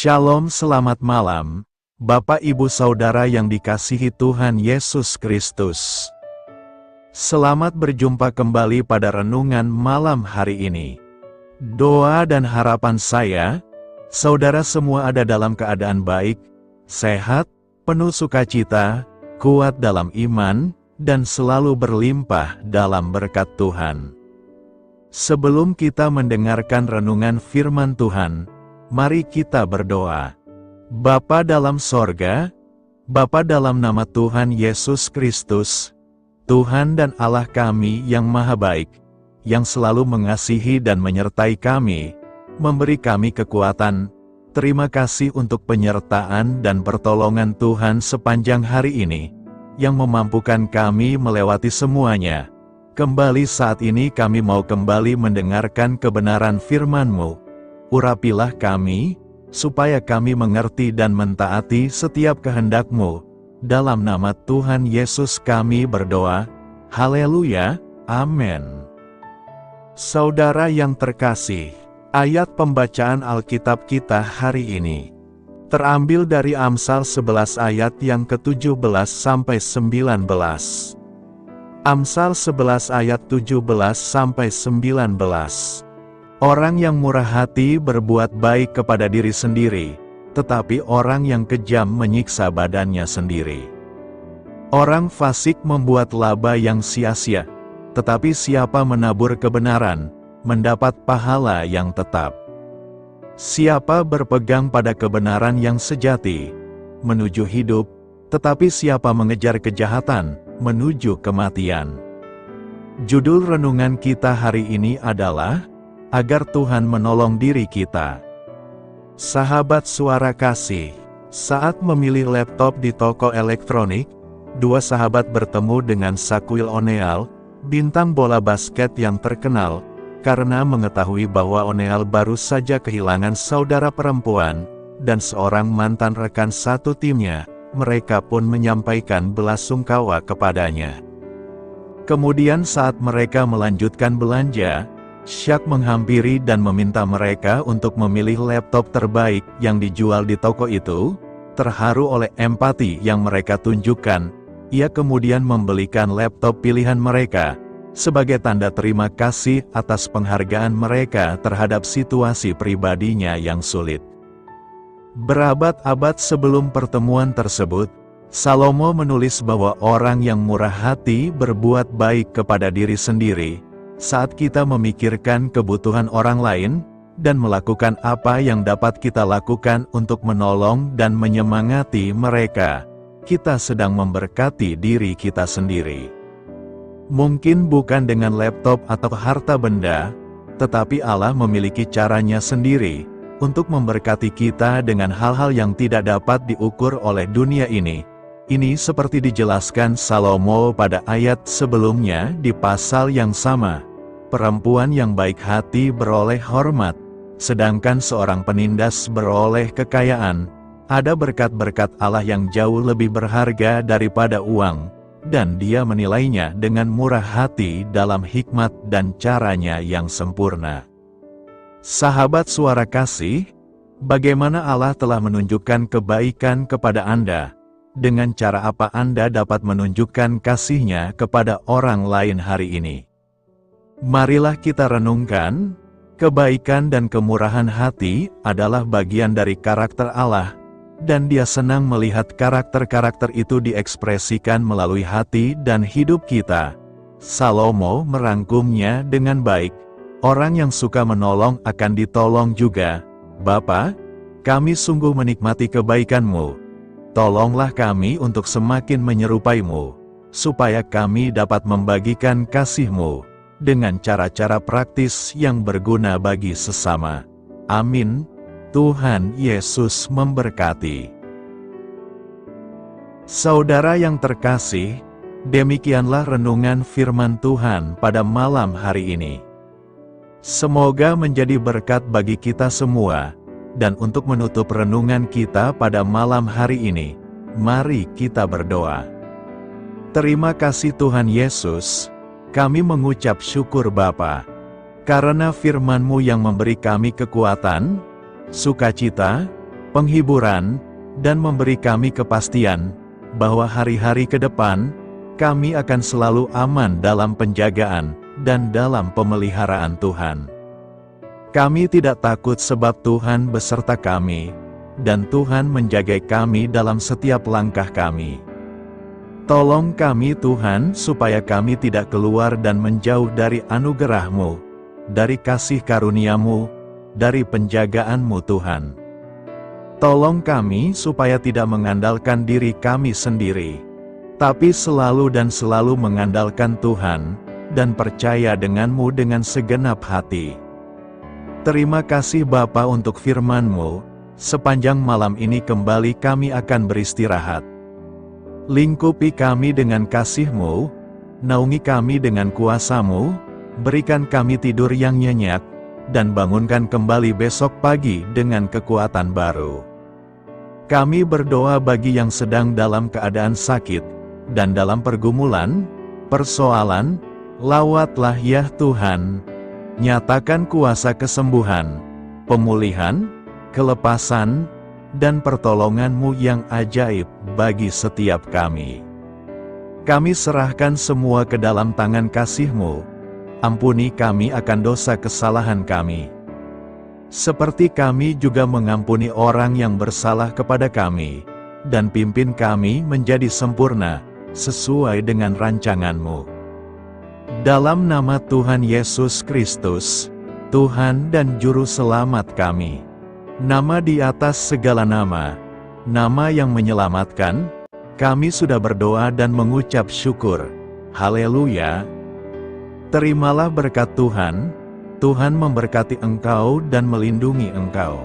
Shalom, selamat malam, Bapak Ibu Saudara yang dikasihi Tuhan Yesus Kristus. Selamat berjumpa kembali pada renungan malam hari ini. Doa dan harapan saya, saudara semua ada dalam keadaan baik, sehat, penuh sukacita, kuat dalam iman, dan selalu berlimpah dalam berkat Tuhan. Sebelum kita mendengarkan renungan firman Tuhan, mari kita berdoa. Bapa dalam sorga, Bapa dalam nama Tuhan Yesus Kristus, Tuhan dan Allah kami yang maha baik, yang selalu mengasihi dan menyertai kami, memberi kami kekuatan. Terima kasih untuk penyertaan dan pertolongan Tuhan sepanjang hari ini, yang memampukan kami melewati semuanya. Kembali saat ini kami mau kembali mendengarkan kebenaran firman-Mu. Urapilah kami, supaya kami mengerti dan mentaati setiap kehendak-Mu. Dalam nama Tuhan Yesus kami berdoa. Haleluya, amin. Saudara yang terkasih, ayat pembacaan Alkitab kita hari ini terambil dari Amsal 11 ayat yang ke-17 sampai 19. Amsal 11 ayat 17 sampai 19. Orang yang murah hati berbuat baik kepada diri sendiri, tetapi orang yang kejam menyiksa badannya sendiri. Orang fasik membuat laba yang sia-sia, tetapi siapa menabur kebenaran, mendapat pahala yang tetap. Siapa berpegang pada kebenaran yang sejati, menuju hidup, tetapi siapa mengejar kejahatan, menuju kematian. Judul renungan kita hari ini adalah agar Tuhan menolong diri kita. Sahabat suara kasih, saat memilih laptop di toko elektronik, dua sahabat bertemu dengan Shaquille O'Neal, bintang bola basket yang terkenal, karena mengetahui bahwa O'Neal baru saja kehilangan saudara perempuan, dan seorang mantan rekan satu timnya, mereka pun menyampaikan belasungkawa kepadanya. Kemudian saat mereka melanjutkan belanja, Shaq menghampiri dan meminta mereka untuk memilih laptop terbaik yang dijual di toko itu. Terharu oleh empati yang mereka tunjukkan, ia kemudian membelikan laptop pilihan mereka, sebagai tanda terima kasih atas penghargaan mereka terhadap situasi pribadinya yang sulit. Berabad-abad sebelum pertemuan tersebut, Salomo menulis bahwa orang yang murah hati berbuat baik kepada diri sendiri, saat kita memikirkan kebutuhan orang lain, dan melakukan apa yang dapat kita lakukan untuk menolong dan menyemangati mereka, kita sedang memberkati diri kita sendiri. Mungkin bukan dengan laptop atau harta benda, tetapi Allah memiliki caranya sendiri, untuk memberkati kita dengan hal-hal yang tidak dapat diukur oleh dunia ini. Ini seperti dijelaskan Salomo pada ayat sebelumnya di pasal yang sama. Perempuan yang baik hati beroleh hormat, sedangkan seorang penindas beroleh kekayaan. Ada berkat-berkat Allah yang jauh lebih berharga daripada uang, dan Dia menilainya dengan murah hati dalam hikmat dan caranya yang sempurna. Sahabat suara kasih, bagaimana Allah telah menunjukkan kebaikan kepada Anda? Dengan cara apa Anda dapat menunjukkan kasih-Nya kepada orang lain hari ini? Marilah kita renungkan, kebaikan dan kemurahan hati adalah bagian dari karakter Allah, dan Dia senang melihat karakter-karakter itu diekspresikan melalui hati dan hidup kita. Salomo merangkumnya dengan baik, orang yang suka menolong akan ditolong juga. Bapa, kami sungguh menikmati kebaikan-Mu. Tolonglah kami untuk semakin menyerupai-Mu, supaya kami dapat membagikan kasih-Mu dengan cara-cara praktis yang berguna bagi sesama. Amin. Tuhan Yesus memberkati. Saudara yang terkasih, demikianlah renungan firman Tuhan pada malam hari ini. Semoga menjadi berkat bagi kita semua, dan untuk menutup renungan kita pada malam hari ini, mari kita berdoa. Terima kasih Tuhan Yesus. Kami mengucap syukur Bapa, karena firman-Mu yang memberi kami kekuatan, sukacita, penghiburan, dan memberi kami kepastian bahwa hari-hari ke depan kami akan selalu aman dalam penjagaan dan dalam pemeliharaan Tuhan. Kami tidak takut sebab Tuhan beserta kami, dan Tuhan menjaga kami dalam setiap langkah kami. Tolong kami Tuhan supaya kami tidak keluar dan menjauh dari anugerah-Mu, dari kasih karunia-Mu, dari penjagaan-Mu Tuhan. Tolong kami supaya tidak mengandalkan diri kami sendiri, tapi selalu mengandalkan Tuhan, dan percaya dengan-Mu dengan segenap hati. Terima kasih Bapa untuk firman-Mu, sepanjang malam ini kembali kami akan beristirahat. Lingkupi kami dengan kasih-Mu, naungi kami dengan kuasa-Mu, berikan kami tidur yang nyenyak, dan bangunkan kembali besok pagi dengan kekuatan baru. Kami berdoa bagi yang sedang dalam keadaan sakit, dan dalam pergumulan, persoalan, lawatlah ya Tuhan. Nyatakan kuasa kesembuhan, pemulihan, kelepasan, dan pertolongan-Mu yang ajaib bagi setiap kami. Kami serahkan semua ke dalam tangan kasih-Mu. Ampuni kami akan dosa kesalahan kami, seperti kami juga mengampuni orang yang bersalah kepada kami, dan pimpin kami menjadi sempurna, sesuai dengan rancangan-Mu. Dalam nama Tuhan Yesus Kristus, Tuhan dan Juru Selamat kami, nama di atas segala nama, nama yang menyelamatkan, kami sudah berdoa dan mengucap syukur. Haleluya! Terimalah berkat Tuhan. Tuhan memberkati engkau dan melindungi engkau.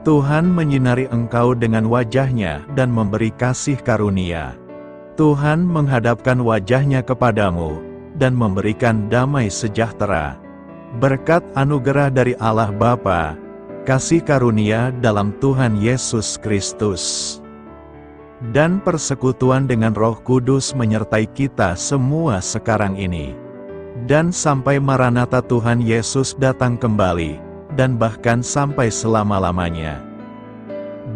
Tuhan menyinari engkau dengan wajah-Nya dan memberi kasih karunia. Tuhan menghadapkan wajah-Nya kepadamu dan memberikan damai sejahtera. Berkat anugerah dari Allah Bapa, kasih karunia dalam Tuhan Yesus Kristus, dan persekutuan dengan Roh Kudus menyertai kita semua sekarang ini, dan sampai Maranatha Tuhan Yesus datang kembali, dan bahkan sampai selama-lamanya.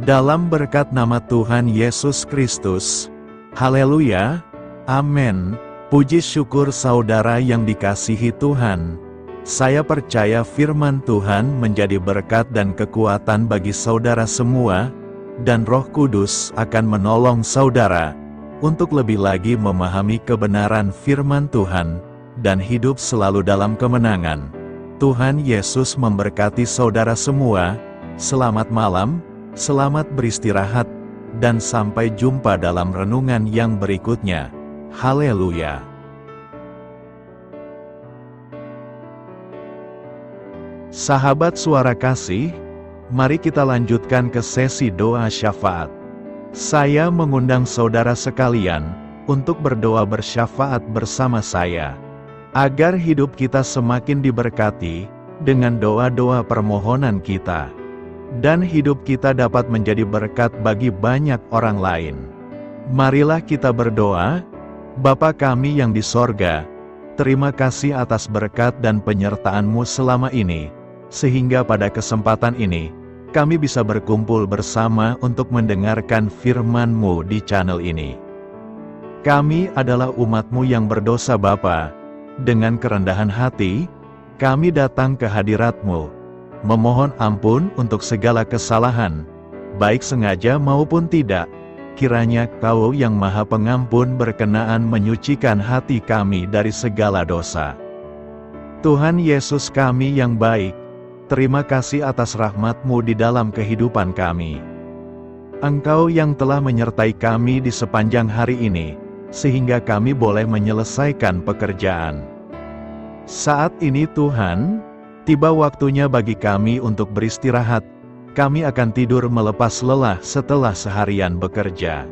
Dalam berkat nama Tuhan Yesus Kristus, haleluya, amin. Puji syukur saudara yang dikasihi Tuhan. Saya percaya firman Tuhan menjadi berkat dan kekuatan bagi saudara semua, dan Roh Kudus akan menolong saudara untuk lebih lagi memahami kebenaran firman Tuhan, dan hidup selalu dalam kemenangan. Tuhan Yesus memberkati saudara semua. Selamat malam, selamat beristirahat, dan sampai jumpa dalam renungan yang berikutnya. Haleluya! Sahabat Suara Kasih, mari kita lanjutkan ke sesi doa syafaat. Saya mengundang saudara sekalian untuk berdoa bersyafaat bersama saya, agar hidup kita semakin diberkati dengan doa-doa permohonan kita, dan hidup kita dapat menjadi berkat bagi banyak orang lain. Marilah kita berdoa. Bapa kami yang di sorga, terima kasih atas berkat dan penyertaan-Mu selama ini, sehingga pada kesempatan ini, kami bisa berkumpul bersama untuk mendengarkan firman-Mu di channel ini. Kami adalah umat-Mu yang berdosa Bapa. Dengan kerendahan hati, kami datang ke hadirat-Mu, memohon ampun untuk segala kesalahan, baik sengaja maupun tidak. Kiranya Kau yang Maha Pengampun berkenaan menyucikan hati kami dari segala dosa. Tuhan Yesus kami yang baik, terima kasih atas rahmat-Mu di dalam kehidupan kami. Engkau yang telah menyertai kami di sepanjang hari ini, sehingga kami boleh menyelesaikan pekerjaan. Saat ini Tuhan, tiba waktunya bagi kami untuk beristirahat. Kami akan tidur melepas lelah setelah seharian bekerja.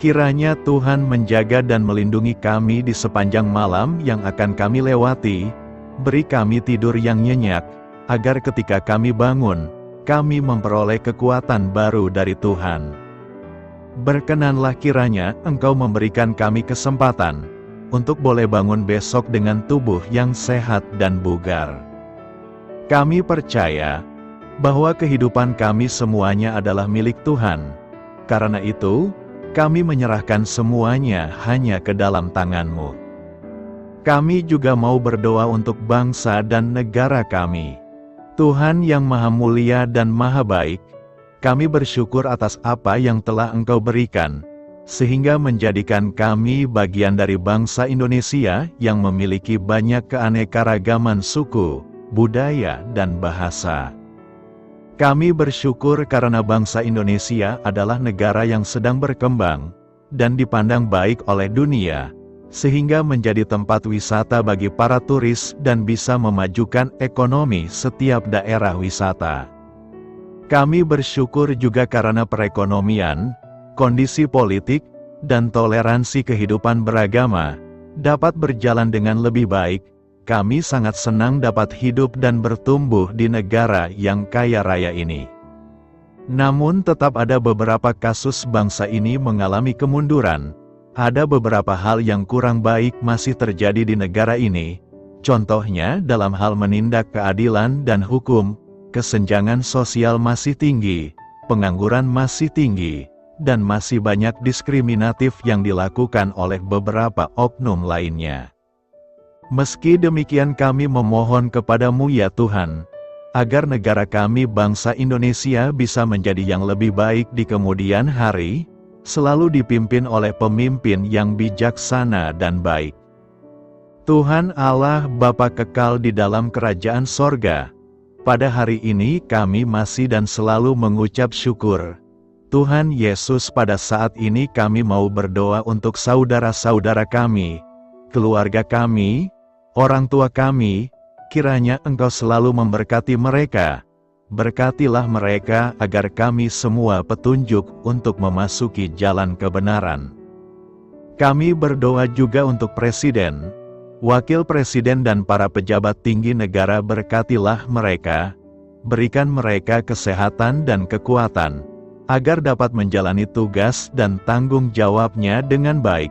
Kiranya Tuhan menjaga dan melindungi kami di sepanjang malam yang akan kami lewati. Beri kami tidur yang nyenyak, agar ketika kami bangun, kami memperoleh kekuatan baru dari Tuhan. Berkenanlah kiranya Engkau memberikan kami kesempatan untuk boleh bangun besok dengan tubuh yang sehat dan bugar. Kami percaya bahwa kehidupan kami semuanya adalah milik Tuhan. Karena itu, kami menyerahkan semuanya hanya ke dalam tangan-Mu. Kami juga mau berdoa untuk bangsa dan negara kami. Tuhan yang Maha Mulia dan Maha Baik, kami bersyukur atas apa yang telah Engkau berikan, sehingga menjadikan kami bagian dari bangsa Indonesia yang memiliki banyak keanekaragaman suku, budaya, dan bahasa. Kami bersyukur karena bangsa Indonesia adalah negara yang sedang berkembang, dan dipandang baik oleh dunia, sehingga menjadi tempat wisata bagi para turis dan bisa memajukan ekonomi setiap daerah wisata. Kami bersyukur juga karena perekonomian, kondisi politik, dan toleransi kehidupan beragama dapat berjalan dengan lebih baik. Kami sangat senang dapat hidup dan bertumbuh di negara yang kaya raya ini. Namun tetap ada beberapa kasus bangsa ini mengalami kemunduran. Ada beberapa hal yang kurang baik masih terjadi di negara ini. Contohnya dalam hal menindak keadilan dan hukum, kesenjangan sosial masih tinggi, pengangguran masih tinggi, dan masih banyak diskriminatif yang dilakukan oleh beberapa oknum lainnya. Meski demikian kami memohon kepada-Mu ya Tuhan, agar negara kami bangsa Indonesia bisa menjadi yang lebih baik di kemudian hari, selalu dipimpin oleh pemimpin yang bijaksana dan baik. Tuhan Allah Bapa kekal di dalam kerajaan sorga, pada hari ini kami masih dan selalu mengucap syukur. Tuhan Yesus, pada saat ini kami mau berdoa untuk saudara-saudara kami, keluarga kami, orang tua kami, kiranya Engkau selalu memberkati mereka. Berkatilah mereka agar kami semua petunjuk untuk memasuki jalan kebenaran. Kami berdoa juga untuk Presiden, Wakil Presiden dan para pejabat tinggi negara. Berkatilah mereka, berikan mereka kesehatan dan kekuatan, agar dapat menjalani tugas dan tanggung jawabnya dengan baik.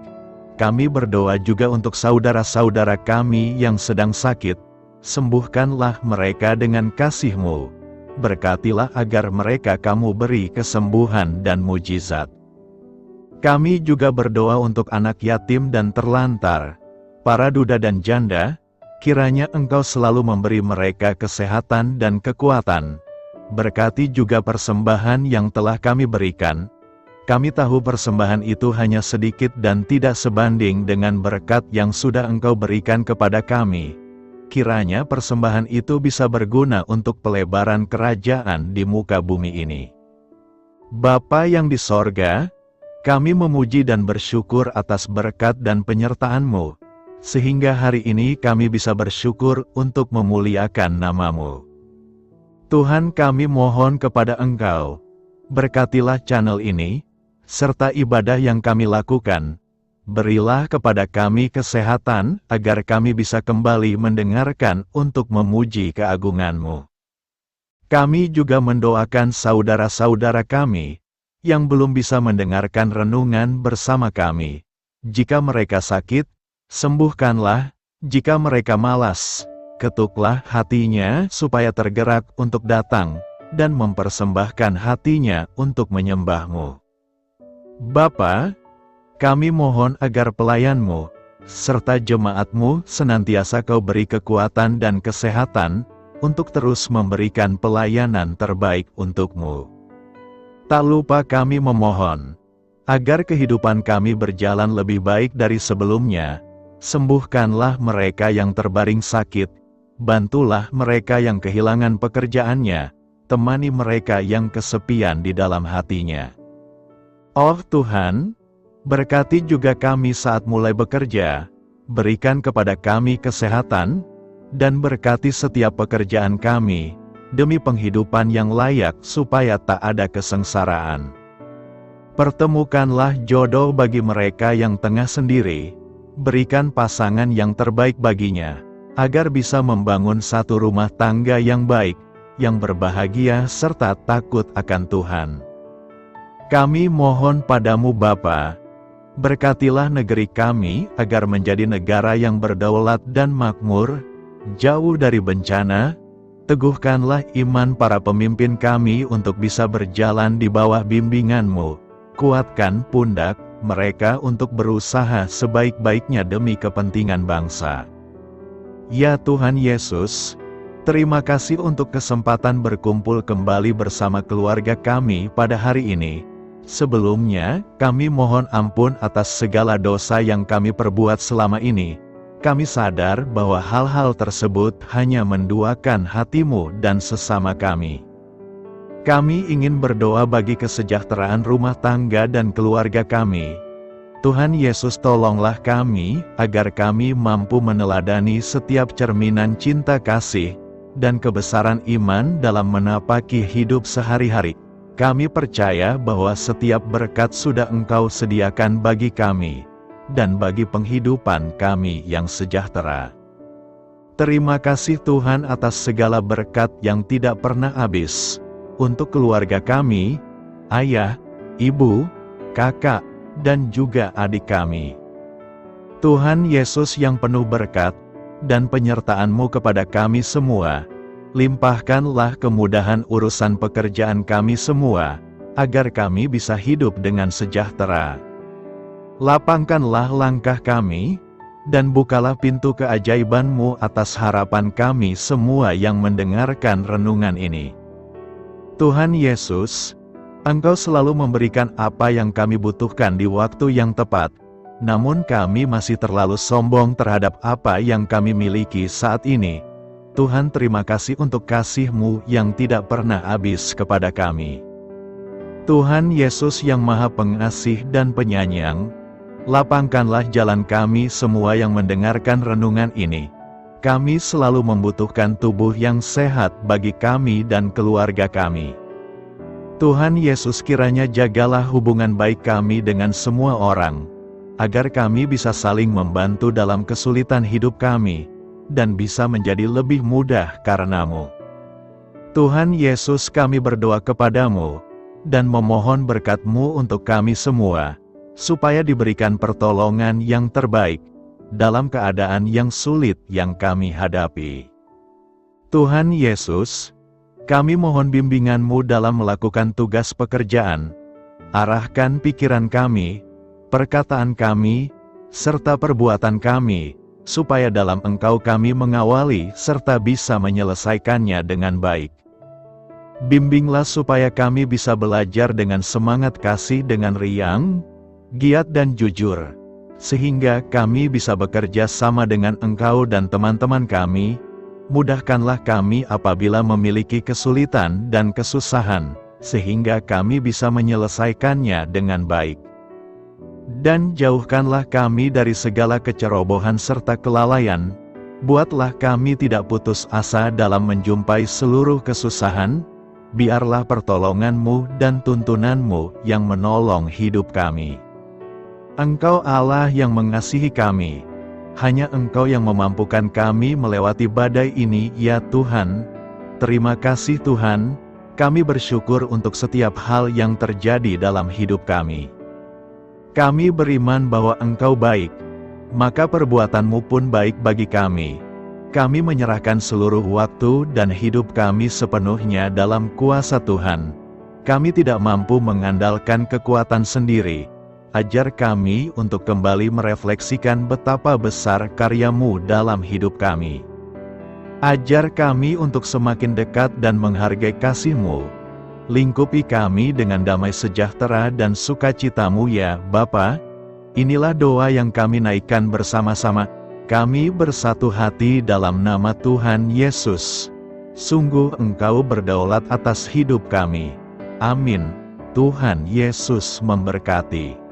Kami berdoa juga untuk saudara-saudara kami yang sedang sakit, sembuhkanlah mereka dengan kasih-Mu. Berkatilah agar mereka Kamu beri kesembuhan dan mujizat. Kami juga berdoa untuk anak yatim dan terlantar, para duda dan janda, kiranya Engkau selalu memberi mereka kesehatan dan kekuatan. Berkati juga persembahan yang telah kami berikan. Kami tahu persembahan itu hanya sedikit dan tidak sebanding dengan berkat yang sudah Engkau berikan kepada kami. Kiranya persembahan itu bisa berguna untuk pelebaran kerajaan di muka bumi ini. Bapa yang di sorga, kami memuji dan bersyukur atas berkat dan penyertaan-Mu, sehingga hari ini kami bisa bersyukur untuk memuliakan nama-Mu. Tuhan, kami mohon kepada Engkau, berkatilah channel ini, serta ibadah yang kami lakukan. Berilah kepada kami kesehatan, agar kami bisa kembali mendengarkan untuk memuji keagungan-Mu. Kami juga mendoakan saudara-saudara kami, yang belum bisa mendengarkan renungan bersama kami. Jika mereka sakit, sembuhkanlah. Jika mereka malas, ketuklah hatinya supaya tergerak untuk datang, dan mempersembahkan hatinya untuk menyembah-Mu. Bapa, kami mohon agar pelayan-Mu, serta jemaat-Mu senantiasa Kau beri kekuatan dan kesehatan, untuk terus memberikan pelayanan terbaik untuk-Mu. Tak lupa kami memohon, agar kehidupan kami berjalan lebih baik dari sebelumnya. Sembuhkanlah mereka yang terbaring sakit, bantulah mereka yang kehilangan pekerjaannya, temani mereka yang kesepian di dalam hatinya. Oh Tuhan, berkati juga kami saat mulai bekerja, berikan kepada kami kesehatan, dan berkati setiap pekerjaan kami, demi penghidupan yang layak supaya tak ada kesengsaraan. Pertemukanlah jodoh bagi mereka yang tengah sendiri, berikan pasangan yang terbaik baginya, agar bisa membangun satu rumah tangga yang baik, yang berbahagia serta takut akan Tuhan. Kami mohon padamu Bapa, berkatilah negeri kami agar menjadi negara yang berdaulat dan makmur, jauh dari bencana, Teguhkanlah iman para pemimpin kami untuk bisa berjalan di bawah bimbingan-Mu. Kuatkan pundak mereka untuk berusaha sebaik-baiknya demi kepentingan bangsa. Ya Tuhan Yesus, terima kasih untuk kesempatan berkumpul kembali bersama keluarga kami pada hari ini. Sebelumnya, kami mohon ampun atas segala dosa yang kami perbuat selama ini. Kami sadar bahwa hal-hal tersebut hanya menduakan hati-Mu dan sesama kami. Kami ingin berdoa bagi kesejahteraan rumah tangga dan keluarga kami. Tuhan Yesus, tolonglah kami, agar kami mampu meneladani setiap cerminan cinta kasih dan kebesaran iman dalam menapaki hidup sehari-hari. Kami percaya bahwa setiap berkat sudah Engkau sediakan bagi kami dan bagi penghidupan kami yang sejahtera. Terima kasih Tuhan atas segala berkat yang tidak pernah habis untuk keluarga kami, ayah, ibu, kakak, dan juga adik kami. Tuhan Yesus yang penuh berkat dan penyertaan-Mu kepada kami semua, limpahkanlah kemudahan urusan pekerjaan kami semua, agar kami bisa hidup dengan sejahtera. Lapangkanlah langkah kami, dan bukalah pintu keajaiban-Mu atas harapan kami semua yang mendengarkan renungan ini. Tuhan Yesus, Engkau selalu memberikan apa yang kami butuhkan di waktu yang tepat, namun kami masih terlalu sombong terhadap apa yang kami miliki saat ini. Tuhan, terima kasih untuk kasih-Mu yang tidak pernah habis kepada kami. Tuhan Yesus yang Maha Pengasih dan Penyayang, lapangkanlah jalan kami semua yang mendengarkan renungan ini. Kami selalu membutuhkan tubuh yang sehat bagi kami dan keluarga kami. Tuhan Yesus, kiranya jagalah hubungan baik kami dengan semua orang, agar kami bisa saling membantu dalam kesulitan hidup kami, dan bisa menjadi lebih mudah karena-Mu. Tuhan Yesus, kami berdoa kepada-Mu, dan memohon berkat-Mu untuk kami semua, supaya diberikan pertolongan yang terbaik, dalam keadaan yang sulit yang kami hadapi. Tuhan Yesus, kami mohon bimbingan-Mu dalam melakukan tugas pekerjaan. Arahkan pikiran kami, perkataan kami, serta perbuatan kami, supaya dalam Engkau kami mengawali serta bisa menyelesaikannya dengan baik. Bimbinglah supaya kami bisa belajar dengan semangat kasih dengan riang, giat dan jujur, sehingga kami bisa bekerja sama dengan Engkau dan teman-teman kami. Mudahkanlah kami apabila memiliki kesulitan dan kesusahan, sehingga kami bisa menyelesaikannya dengan baik. Dan jauhkanlah kami dari segala kecerobohan serta kelalaian. Buatlah kami tidak putus asa dalam menjumpai seluruh kesusahan. Biarlah pertolongan-Mu dan tuntunan-Mu yang menolong hidup kami. Engkau Allah yang mengasihi kami. Hanya Engkau yang memampukan kami melewati badai ini, ya Tuhan. Terima kasih Tuhan, kami bersyukur untuk setiap hal yang terjadi dalam hidup kami. Kami beriman bahwa Engkau baik, maka perbuatan-Mu pun baik bagi kami. Kami menyerahkan seluruh waktu dan hidup kami sepenuhnya dalam kuasa Tuhan. Kami tidak mampu mengandalkan kekuatan sendiri. Ajar kami untuk kembali merefleksikan betapa besar karya-Mu dalam hidup kami. Ajar kami untuk semakin dekat dan menghargai kasih-Mu. Lingkupi kami dengan damai sejahtera dan sukacita-Mu ya Bapa. Inilah doa yang kami naikkan bersama-sama. Kami bersatu hati dalam nama Tuhan Yesus. Sungguh Engkau berdaulat atas hidup kami. Amin. Tuhan Yesus memberkati.